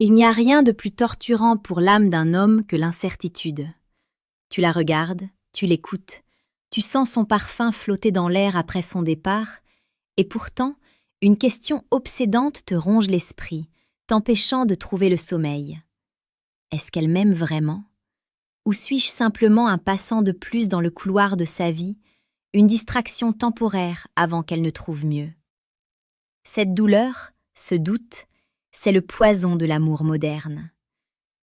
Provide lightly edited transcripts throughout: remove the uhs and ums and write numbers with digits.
Il n'y a rien de plus torturant pour l'âme d'un homme que l'incertitude. Tu la regardes, tu l'écoutes, tu sens son parfum flotter dans l'air après son départ, et pourtant, une question obsédante te ronge l'esprit, t'empêchant de trouver le sommeil. Est-ce qu'elle m'aime vraiment? Ou suis-je simplement un passant de plus dans le couloir de sa vie, une distraction temporaire avant qu'elle ne trouve mieux? Cette douleur, ce doute, c'est le poison de l'amour moderne.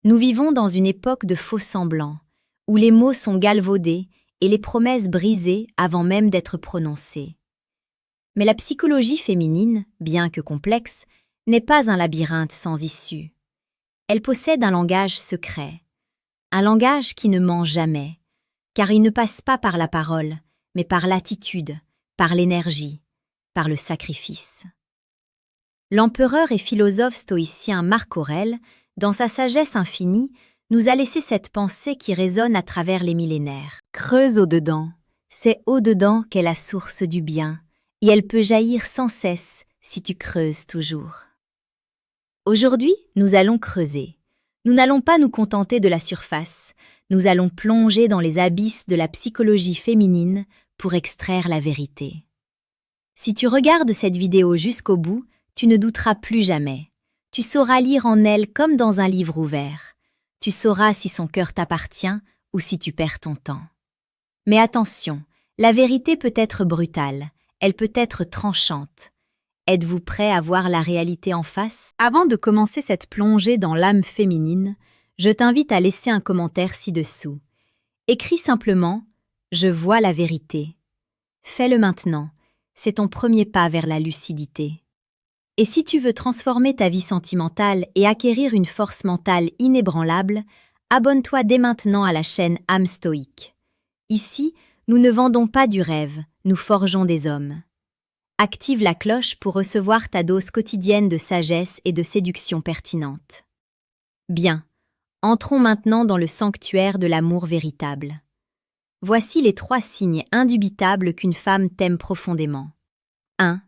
Nous vivons dans une époque de faux semblants, où les mots sont galvaudés et les promesses brisées avant même d'être prononcées. Mais la psychologie féminine, bien que complexe, n'est pas un labyrinthe sans issue. Elle possède un langage secret, un langage qui ne ment jamais, car il ne passe pas par la parole, mais par l'attitude, par l'énergie, par le sacrifice. L'empereur et philosophe stoïcien Marc Aurèle, dans sa sagesse infinie, nous a laissé cette pensée qui résonne à travers les millénaires. Creuse au-dedans, c'est au-dedans qu'est la source du bien, et elle peut jaillir sans cesse si tu creuses toujours. Aujourd'hui, nous allons creuser. Nous n'allons pas nous contenter de la surface, nous allons plonger dans les abysses de la psychologie féminine pour extraire la vérité. Si tu regardes cette vidéo jusqu'au bout, tu ne douteras plus jamais. Tu sauras lire en elle comme dans un livre ouvert. Tu sauras si son cœur t'appartient ou si tu perds ton temps. Mais attention, la vérité peut être brutale, elle peut être tranchante. Êtes-vous prêt à voir la réalité en face? Avant de commencer cette plongée dans l'âme féminine, je t'invite à laisser un commentaire ci-dessous. Écris simplement « Je vois la vérité ». Fais-le maintenant, c'est ton premier pas vers la lucidité. Et si tu veux transformer ta vie sentimentale et acquérir une force mentale inébranlable, abonne-toi dès maintenant à la chaîne Âme Stoïque. Ici, nous ne vendons pas du rêve, nous forgeons des hommes. Active la cloche pour recevoir ta dose quotidienne de sagesse et de séduction pertinente. Bien, entrons maintenant dans le sanctuaire de l'amour véritable. Voici les 3 signes indubitables qu'une femme t'aime profondément. 1.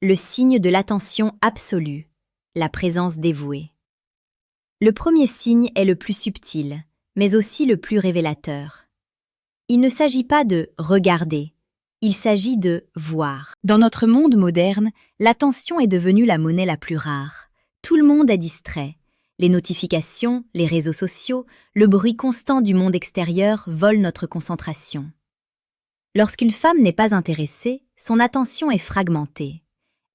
Le signe de l'attention absolue, la présence dévouée. Le premier signe est le plus subtil, mais aussi le plus révélateur. Il ne s'agit pas de « regarder », il s'agit de « voir ». Dans notre monde moderne, l'attention est devenue la monnaie la plus rare. Tout le monde est distrait. Les notifications, les réseaux sociaux, le bruit constant du monde extérieur volent notre concentration. Lorsqu'une femme n'est pas intéressée, son attention est fragmentée.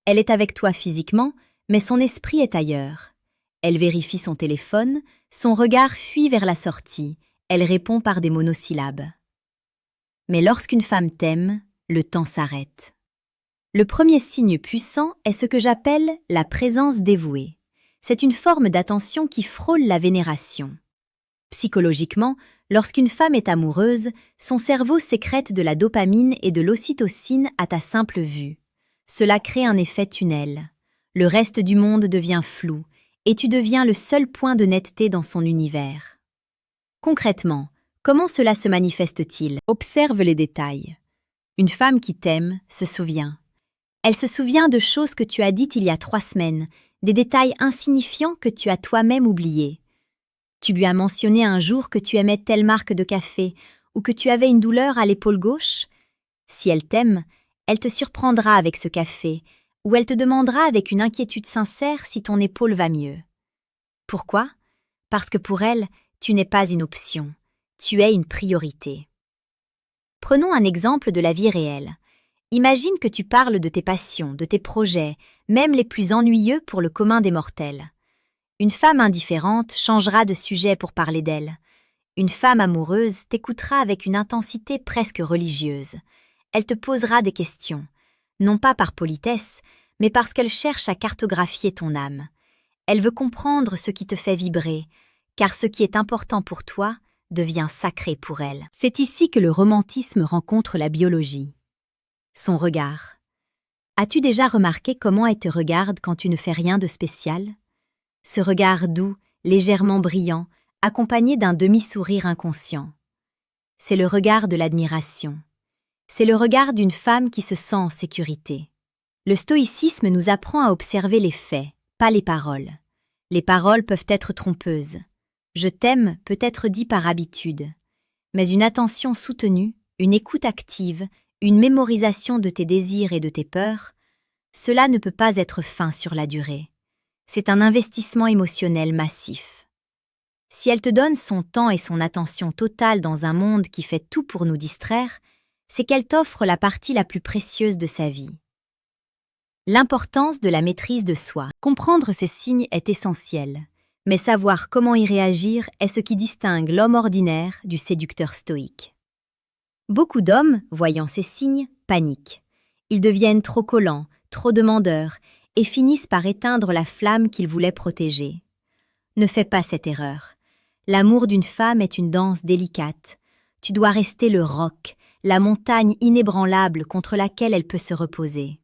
Elle est avec toi physiquement, mais son esprit est ailleurs. Elle vérifie son téléphone, son regard fuit vers la sortie, elle répond par des monosyllabes. Mais lorsqu'une femme t'aime, le temps s'arrête. Le premier signe puissant est ce que j'appelle la présence dévouée. C'est une forme d'attention qui frôle la vénération. Psychologiquement, lorsqu'une femme est amoureuse, son cerveau sécrète de la dopamine et de l'ocytocine à ta simple vue. Cela crée un effet tunnel. Le reste du monde devient flou, et tu deviens le seul point de netteté dans son univers. Concrètement, comment cela se manifeste-t-il? Observe les détails. Une femme qui t'aime se souvient. Elle se souvient de choses que tu as dites il y a 3 semaines, des détails insignifiants que tu as toi-même oubliés. Tu lui as mentionné un jour que tu aimais telle marque de café ou que tu avais une douleur à l'épaule gauche. Si elle t'aime, elle te surprendra avec ce café, ou elle te demandera avec une inquiétude sincère si ton épaule va mieux. Pourquoi? Parce que pour elle, tu n'es pas une option, tu es une priorité. Prenons un exemple de la vie réelle. Imagine que tu parles de tes passions, de tes projets, même les plus ennuyeux pour le commun des mortels. Une femme indifférente changera de sujet pour parler d'elle. Une femme amoureuse t'écoutera avec une intensité presque religieuse. Elle te posera des questions, non pas par politesse, mais parce qu'elle cherche à cartographier ton âme. Elle veut comprendre ce qui te fait vibrer, car ce qui est important pour toi devient sacré pour elle. C'est ici que le romantisme rencontre la biologie. Son regard. As-tu déjà remarqué comment elle te regarde quand tu ne fais rien de spécial? Ce regard doux, légèrement brillant, accompagné d'un demi-sourire inconscient. C'est le regard de l'admiration. C'est le regard d'une femme qui se sent en sécurité. Le stoïcisme nous apprend à observer les faits, pas les paroles. Les paroles peuvent être trompeuses. Je t'aime peut être dit par habitude. Mais une attention soutenue, une écoute active, une mémorisation de tes désirs et de tes peurs, cela ne peut pas être fin sur la durée. C'est un investissement émotionnel massif. Si elle te donne son temps et son attention totale dans un monde qui fait tout pour nous distraire, c'est qu'elle t'offre la partie la plus précieuse de sa vie. L'importance de la maîtrise de soi. Comprendre ces signes est essentiel, mais savoir comment y réagir est ce qui distingue l'homme ordinaire du séducteur stoïque. Beaucoup d'hommes, voyant ces signes, paniquent. Ils deviennent trop collants, trop demandeurs, et finissent par éteindre la flamme qu'ils voulaient protéger. Ne fais pas cette erreur. L'amour d'une femme est une danse délicate. Tu dois rester le roc, la montagne inébranlable contre laquelle elle peut se reposer.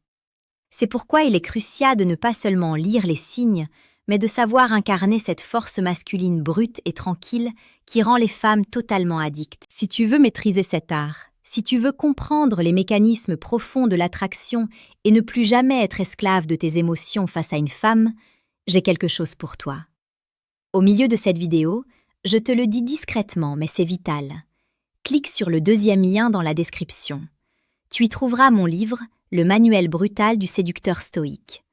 C'est pourquoi il est crucial de ne pas seulement lire les signes, mais de savoir incarner cette force masculine brute et tranquille qui rend les femmes totalement addictes. Si tu veux maîtriser cet art, si tu veux comprendre les mécanismes profonds de l'attraction et ne plus jamais être esclave de tes émotions face à une femme, j'ai quelque chose pour toi. Au milieu de cette vidéo, je te le dis discrètement, mais c'est vital. Clique sur le deuxième lien dans la description. Tu y trouveras mon livre, Le manuel brutal du séducteur stoïque.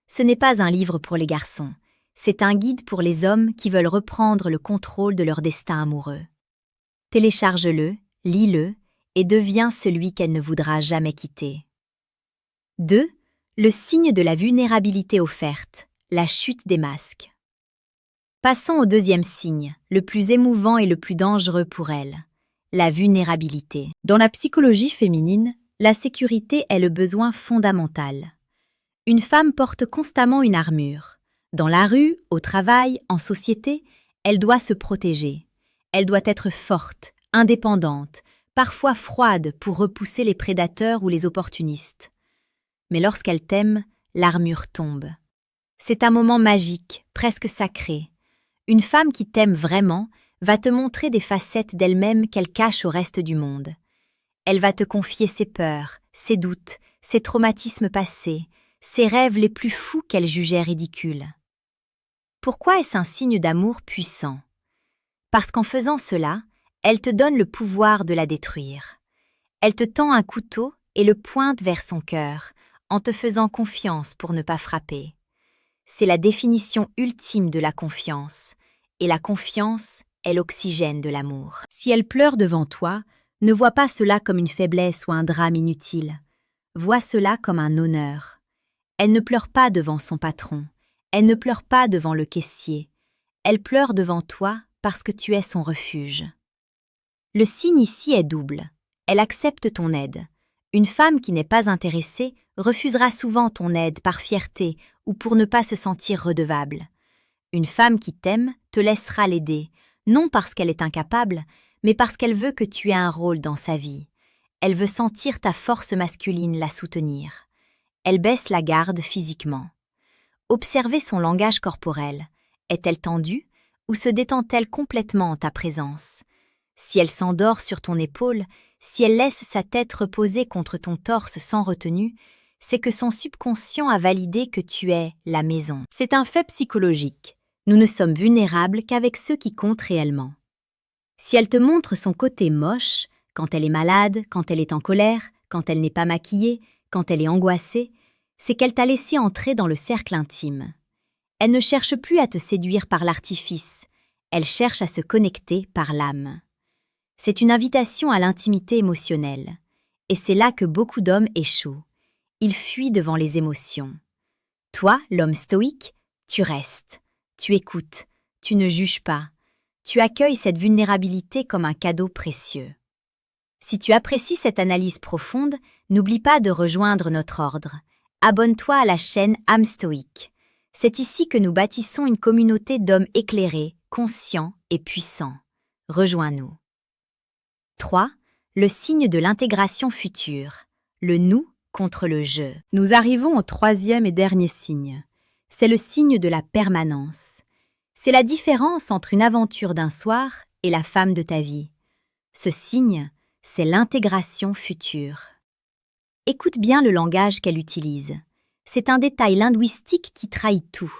Ce n'est pas un livre pour les garçons, c'est un guide pour les hommes qui veulent reprendre le contrôle de leur destin amoureux. Télécharge-le, lis-le et deviens celui qu'elle ne voudra jamais quitter. 2. Le signe de la vulnérabilité offerte, la chute des masques. Passons au deuxième signe, le plus émouvant et le plus dangereux pour elle, la vulnérabilité. Dans la psychologie féminine, la sécurité est le besoin fondamental. Une femme porte constamment une armure. Dans la rue, au travail, en société, elle doit se protéger. Elle doit être forte, indépendante, parfois froide pour repousser les prédateurs ou les opportunistes. Mais lorsqu'elle t'aime, l'armure tombe. C'est un moment magique, presque sacré. Une femme qui t'aime vraiment va te montrer des facettes d'elle-même qu'elle cache au reste du monde. Elle va te confier ses peurs, ses doutes, ses traumatismes passés, ses rêves les plus fous qu'elle jugeait ridicules. Pourquoi est-ce un signe d'amour puissant? Parce qu'en faisant cela, elle te donne le pouvoir de la détruire. Elle te tend un couteau et le pointe vers son cœur, en te faisant confiance pour ne pas frapper. C'est la définition ultime de la confiance, et la confiance est l'oxygène de l'amour. Si elle pleure devant toi, ne vois pas cela comme une faiblesse ou un drame inutile. Vois cela comme un honneur. Elle ne pleure pas devant son patron, elle ne pleure pas devant le caissier, elle pleure devant toi parce que tu es son refuge. Le signe ici est double. Elle accepte ton aide. Une femme qui n'est pas intéressée refusera souvent ton aide par fierté ou pour ne pas se sentir redevable. Une femme qui t'aime te laissera l'aider, non parce qu'elle est incapable, mais parce qu'elle veut que tu aies un rôle dans sa vie. Elle veut sentir ta force masculine la soutenir. Elle baisse la garde physiquement. Observez son langage corporel. Est-elle tendue ou se détend-elle complètement en ta présence? Si elle s'endort sur ton épaule, si elle laisse sa tête reposer contre ton torse sans retenue, c'est que son subconscient a validé que tu es la maison. C'est un fait psychologique. Nous ne sommes vulnérables qu'avec ceux qui comptent réellement. Si elle te montre son côté moche, quand elle est malade, quand elle est en colère, quand elle n'est pas maquillée, quand elle est angoissée, c'est qu'elle t'a laissé entrer dans le cercle intime. Elle ne cherche plus à te séduire par l'artifice, elle cherche à se connecter par l'âme. C'est une invitation à l'intimité émotionnelle, et c'est là que beaucoup d'hommes échouent. Ils fuient devant les émotions. Toi, l'homme stoïque, tu restes, tu écoutes, tu ne juges pas, tu accueilles cette vulnérabilité comme un cadeau précieux. Si tu apprécies cette analyse profonde, n'oublie pas de rejoindre notre ordre. Abonne-toi à la chaîne Âme Stoïque. C'est ici que nous bâtissons une communauté d'hommes éclairés, conscients et puissants. Rejoins-nous. 3. Le signe de l'intégration future. Le nous contre le je. Nous arrivons au troisième et dernier signe. C'est le signe de la permanence. C'est la différence entre une aventure d'un soir et la femme de ta vie. Ce signe, c'est l'intégration future. Écoute bien le langage qu'elle utilise. C'est un détail linguistique qui trahit tout.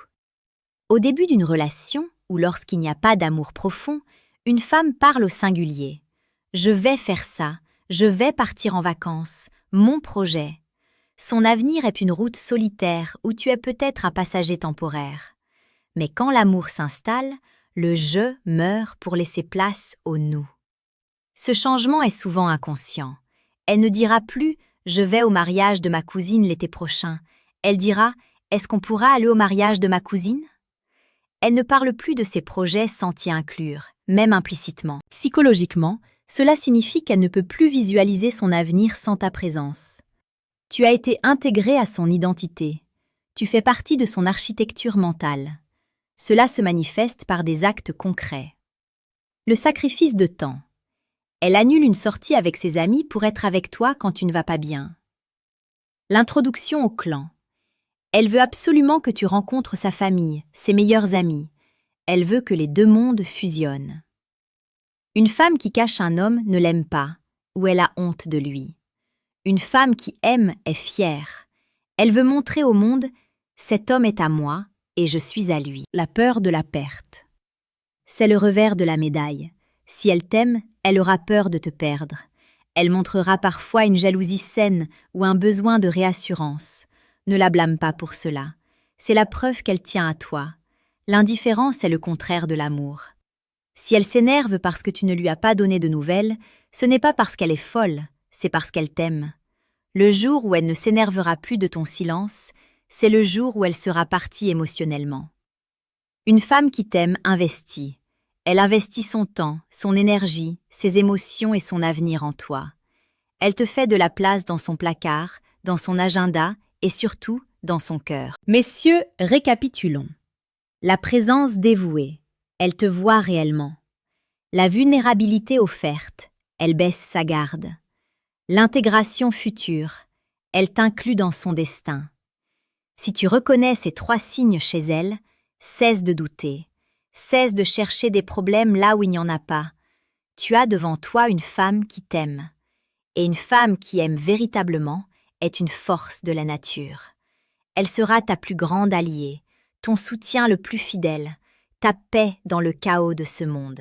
Au début d'une relation, ou lorsqu'il n'y a pas d'amour profond, une femme parle au singulier. Je vais faire ça, je vais partir en vacances, mon projet. Son avenir est une route solitaire où tu es peut-être un passager temporaire. Mais quand l'amour s'installe, le je meurt pour laisser place au nous. Ce changement est souvent inconscient. Elle ne dira plus « je vais au mariage de ma cousine l'été prochain ». Elle dira « est-ce qu'on pourra aller au mariage de ma cousine ?» Elle ne parle plus de ses projets sans t'y inclure, même implicitement. Psychologiquement, cela signifie qu'elle ne peut plus visualiser son avenir sans ta présence. Tu as été intégré à son identité. Tu fais partie de son architecture mentale. Cela se manifeste par des actes concrets. Le sacrifice de temps. Elle annule une sortie avec ses amis pour être avec toi quand tu ne vas pas bien. L'introduction au clan. Elle veut absolument que tu rencontres sa famille, ses meilleurs amis. Elle veut que les deux mondes fusionnent. Une femme qui cache un homme ne l'aime pas, ou elle a honte de lui. Une femme qui aime est fière. Elle veut montrer au monde « cet homme est à moi et je suis à lui ». La peur de la perte. C'est le revers de la médaille. Si elle t'aime, elle aura peur de te perdre. Elle montrera parfois une jalousie saine ou un besoin de réassurance. Ne la blâme pas pour cela. C'est la preuve qu'elle tient à toi. L'indifférence est le contraire de l'amour. Si elle s'énerve parce que tu ne lui as pas donné de nouvelles, ce n'est pas parce qu'elle est folle, c'est parce qu'elle t'aime. Le jour où elle ne s'énervera plus de ton silence, c'est le jour où elle sera partie émotionnellement. Une femme qui t'aime investit. Elle investit son temps, son énergie, ses émotions et son avenir en toi. Elle te fait de la place dans son placard, dans son agenda et surtout dans son cœur. Messieurs, récapitulons. La présence dévouée. Elle te voit réellement. La vulnérabilité offerte. Elle baisse sa garde. L'intégration future. Elle t'inclut dans son destin. Si tu reconnais ces 3 signes chez elle, cesse de douter. Cesse de chercher des problèmes là où il n'y en a pas. Tu as devant toi une femme qui t'aime. Et une femme qui aime véritablement est une force de la nature. Elle sera ta plus grande alliée, ton soutien le plus fidèle, ta paix dans le chaos de ce monde.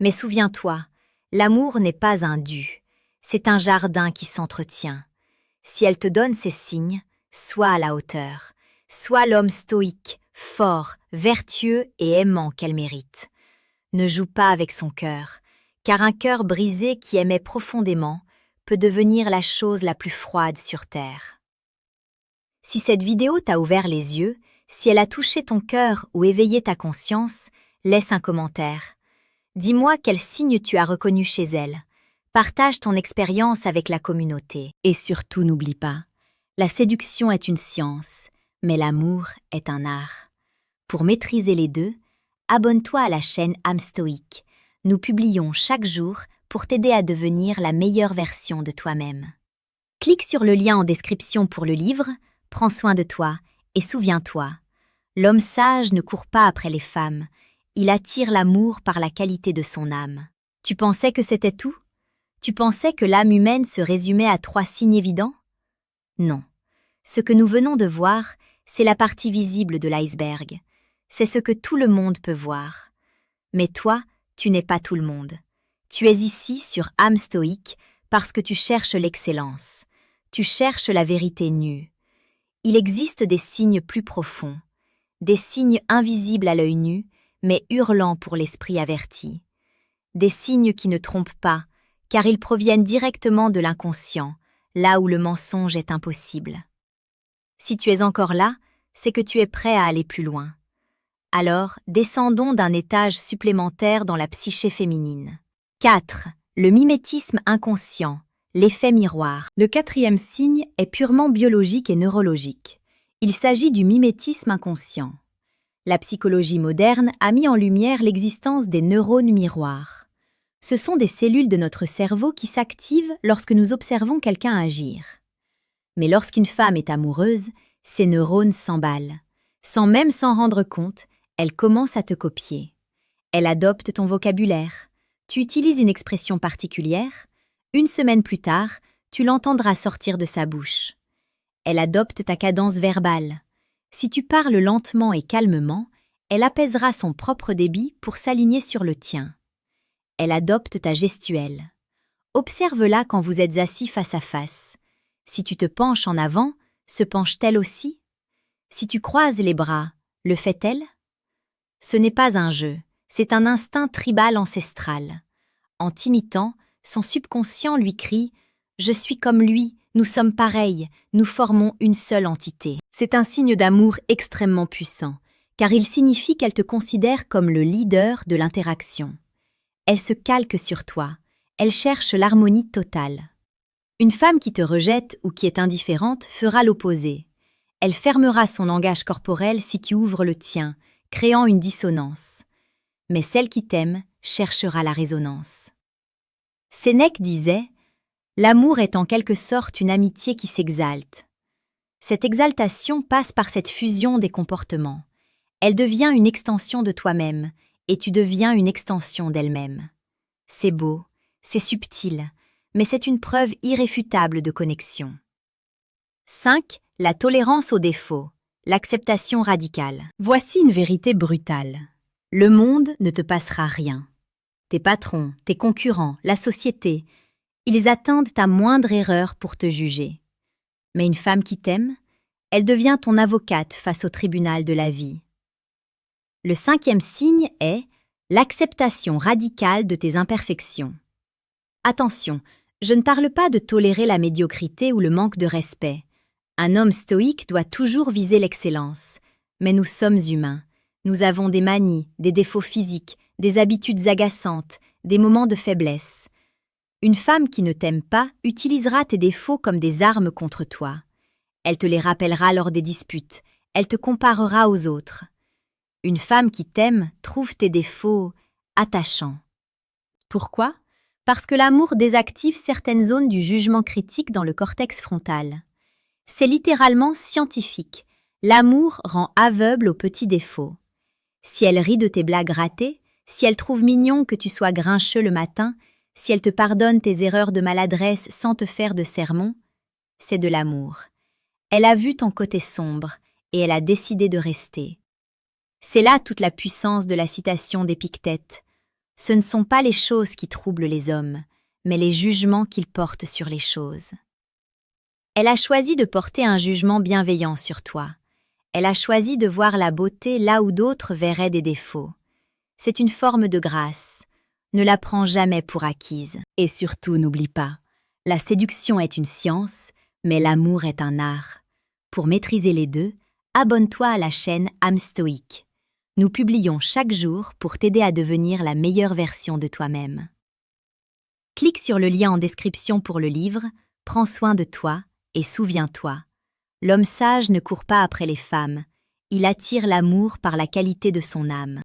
Mais souviens-toi, l'amour n'est pas un dû, c'est un jardin qui s'entretient. Si elle te donne ces signes, sois à la hauteur, sois l'homme stoïque, fort, vertueux et aimant qu'elle mérite. Ne joue pas avec son cœur, car un cœur brisé qui aimait profondément peut devenir la chose la plus froide sur terre. Si cette vidéo t'a ouvert les yeux, si elle a touché ton cœur ou éveillé ta conscience, laisse un commentaire. Dis-moi quel signe tu as reconnu chez elle. Partage ton expérience avec la communauté. Et surtout n'oublie pas, la séduction est une science, mais l'amour est un art. Pour maîtriser les deux, abonne-toi à la chaîne âme stoïque. Nous publions chaque jour pour t'aider à devenir la meilleure version de toi-même. Clique sur le lien en description pour le livre, prends soin de toi et souviens-toi, l'homme sage ne court pas après les femmes, il attire l'amour par la qualité de son âme. Tu pensais que c'était tout? Tu pensais que l'âme humaine se résumait à 3 signes évidents? Non. Ce que nous venons de voir, c'est la partie visible de l'iceberg. C'est ce que tout le monde peut voir. Mais toi, tu n'es pas tout le monde. Tu es ici sur âme stoïque parce que tu cherches l'excellence. Tu cherches la vérité nue. Il existe des signes plus profonds, des signes invisibles à l'œil nu, mais hurlants pour l'esprit averti. Des signes qui ne trompent pas, car ils proviennent directement de l'inconscient, là où le mensonge est impossible. Si tu es encore là, c'est que tu es prêt à aller plus loin. Alors, descendons d'un étage supplémentaire dans la psyché féminine. 4. Le mimétisme inconscient, l'effet miroir. Le 4e signe est purement biologique et neurologique. Il s'agit du mimétisme inconscient. La psychologie moderne a mis en lumière l'existence des neurones miroirs. Ce sont des cellules de notre cerveau qui s'activent lorsque nous observons quelqu'un agir. Mais lorsqu'une femme est amoureuse, ces neurones s'emballent. Sans même s'en rendre compte, elle commence à te copier. Elle adopte ton vocabulaire. Tu utilises une expression particulière. Une semaine plus tard, tu l'entendras sortir de sa bouche. Elle adopte ta cadence verbale. Si tu parles lentement et calmement, Elle apaisera son propre débit pour s'aligner sur le tien. Elle adopte ta gestuelle. Observe-la quand vous êtes assis face à face. Si tu te penches en avant, se penche-t-elle aussi? Si tu croises les bras, le fait-elle? Ce n'est pas un jeu, c'est un instinct tribal ancestral. En t'imitant, son subconscient lui crie « Je suis comme lui, nous sommes pareils, nous formons une seule entité ». C'est un signe d'amour extrêmement puissant, car il signifie qu'elle te considère comme le leader de l'interaction. Elle se calque sur toi, elle cherche l'harmonie totale. Une femme qui te rejette ou qui est indifférente fera l'opposé. Elle fermera son langage corporel si tu ouvres le tien, créant une dissonance. Mais celle qui t'aime cherchera la résonance. Sénèque disait « L'amour est en quelque sorte une amitié qui s'exalte. » Cette exaltation passe par cette fusion des comportements. Elle devient une extension de toi-même, et tu deviens une extension d'elle-même. C'est beau, c'est subtil, mais c'est une preuve irréfutable de connexion. 5. La tolérance aux défauts, l'acceptation radicale. Voici une vérité brutale. Le monde ne te passera rien. Tes patrons, tes concurrents, la société, ils attendent ta moindre erreur pour te juger. Mais une femme qui t'aime, elle devient ton avocate face au tribunal de la vie. Le 5e signe est l'acceptation radicale de tes imperfections. Attention, je ne parle pas de tolérer la médiocrité ou le manque de respect. Un homme stoïque doit toujours viser l'excellence. Mais nous sommes humains. Nous avons des manies, des défauts physiques, des habitudes agaçantes, des moments de faiblesse. Une femme qui ne t'aime pas utilisera tes défauts comme des armes contre toi. Elle te les rappellera lors des disputes, elle te comparera aux autres. Une femme qui t'aime trouve tes défauts attachants. Pourquoi? Parce que l'amour désactive certaines zones du jugement critique dans le cortex frontal. C'est littéralement scientifique. L'amour rend aveugle aux petits défauts. Si elle rit de tes blagues ratées, si elle trouve mignon que tu sois grincheux le matin, si elle te pardonne tes erreurs de maladresse sans te faire de sermon, c'est de l'amour. Elle a vu ton côté sombre et elle a décidé de rester. C'est là toute la puissance de la citation d'Épictète. Ce ne sont pas les choses qui troublent les hommes, mais les jugements qu'ils portent sur les choses. Elle a choisi de porter un jugement bienveillant sur toi. Elle a choisi de voir la beauté là où d'autres verraient des défauts. C'est une forme de grâce. Ne la prends jamais pour acquise. Et surtout, n'oublie pas, la séduction est une science, mais l'amour est un art. Pour maîtriser les deux, abonne-toi à la chaîne Âme Stoïque. Nous publions chaque jour pour t'aider à devenir la meilleure version de toi-même. Clique sur le lien en description pour le livre « Prends soin de toi et souviens-toi ». L'homme sage ne court pas après les femmes, il attire l'amour par la qualité de son âme.